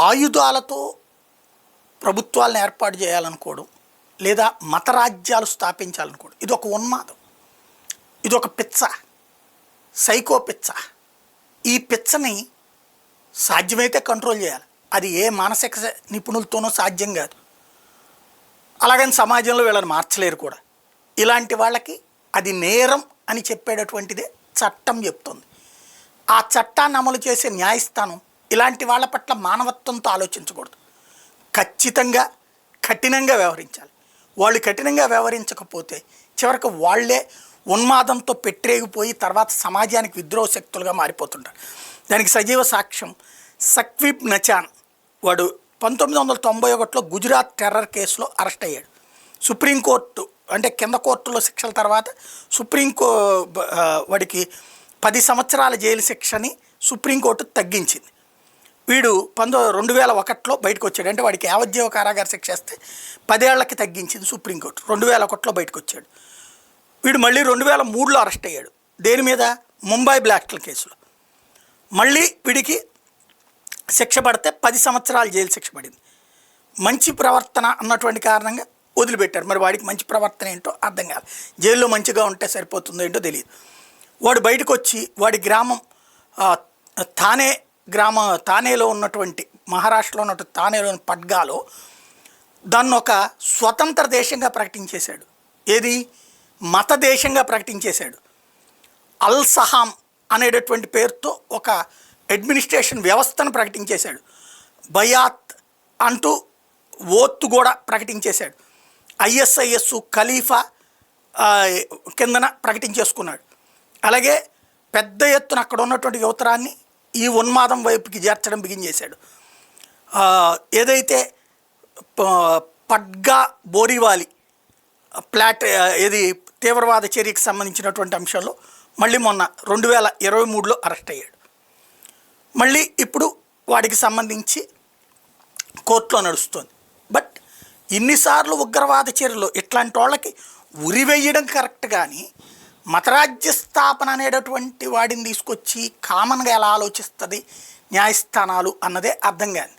ఆయుధాలతో ప్రభుత్వాలను ఏర్పాటు చేయాలనుకోవడం లేదా మతరాజ్యాలు స్థాపించాలనుకోవడం ఇది ఒక ఉన్మాదం, ఇది ఒక పిచ్చ, సైకో పిచ్చ. ఈ పిచ్చని సాధ్యమైతే కంట్రోల్ చేయాలి. అది ఏ మానసిక నిపుణులతోనో సాధ్యం కాదు. అలాగని సమాజంలో వీళ్ళని మార్చలేరు కూడా. ఇలాంటి వాళ్ళకి అది నేరం అని చెప్పేటటువంటిదే చట్టం చెప్తుంది. ఆ చట్టాన్ని అమలు చేసే న్యాయస్థానం ఇలాంటి వాళ్ళ పట్ల మానవత్వంతో ఆలోచించకూడదు, ఖచ్చితంగా కఠినంగా వ్యవహరించాలి. వాళ్ళు కఠినంగా వ్యవహరించకపోతే చివరికి వాళ్ళే ఉన్మాదంతో పెట్టిరేగిపోయి తర్వాత సమాజానికి విద్రోహ శక్తులుగా మారిపోతుంటారు. దానికి సజీవ సాక్ష్యం సక్వీబ్ నచాన్. వాడు 1991లో గుజరాత్ టెర్రర్ కేసులో అరెస్ట్ అయ్యాడు. సుప్రీంకోర్టు అంటే కింద కోర్టులో శిక్షల తర్వాత వాడికి 10 సంవత్సరాల జైలు శిక్షని సుప్రీంకోర్టు తగ్గించింది. వీడు 2001లో బయటకు వచ్చాడు. అంటే వాడికి యావజ్జీవ కారాగార శిక్ష వేస్తే 10 ఏళ్లకి తగ్గించింది సుప్రీంకోర్టు. 2001లో బయటకు వచ్చాడు. వీడు మళ్ళీ 2003లో అరెస్ట్ అయ్యాడు. దేని మీద? ముంబై బ్లాస్ట్ల కేసులో. మళ్ళీ వీడికి శిక్ష పడితే 10 సంవత్సరాల జైలు శిక్ష పడింది. మంచి ప్రవర్తన అన్నటువంటి కారణంగా వదిలిపెట్టారు. మరి వాడికి మంచి ప్రవర్తన ఏంటో అర్థం కాదు. జైల్లో మంచిగా ఉంటే సరిపోతుందో ఏంటో తెలియదు. వాడు బయటకు వచ్చి వాడి గ్రామం థానేలో ఉన్నటువంటి మహారాష్ట్రలో ఉన్నటువంటి థానేలోని పడ్గాలో దాన్ని ఒక స్వతంత్ర దేశంగా ప్రకటించేశాడు. ఏది? మత దేశంగా ప్రకటించేశాడు. అల్ సహాం అనేటటువంటి పేరుతో ఒక అడ్మినిస్ట్రేషన్ వ్యవస్థను ప్రకటించేశాడు. బయాత్ అంటూ ఓత్తు కూడా ప్రకటించేశాడు. ISIS ఖలీఫా కిందన ప్రకటించేసుకున్నాడు. అలాగే పెద్ద ఎత్తున అక్కడ ఉన్నటువంటి యువతరాన్ని ఈ ఉన్మాదం వైపుకి చేర్చడం బిగించేశాడు. ఏదైతే పడ్గా బోరివాలి ఇది తీవ్రవాద చర్యకు సంబంధించినటువంటి అంశంలో మళ్ళీ మొన్న 2023లో అరెస్ట్ అయ్యాడు. మళ్ళీ ఇప్పుడు వాడికి సంబంధించి కోర్టులో నడుస్తుంది. బట్ ఇన్నిసార్లు ఉగ్రవాద చర్యలు ఇట్లాంటి వాళ్ళకి ఉరివేయడం కరెక్ట్, కానీ మతరాజ్య స్థాపన అనేటటువంటి వాడిని తీసుకొచ్చి కామన్గా ఎలా ఆలోచిస్తుంది న్యాయస్థానాలు అన్నదే అర్థం కాదు.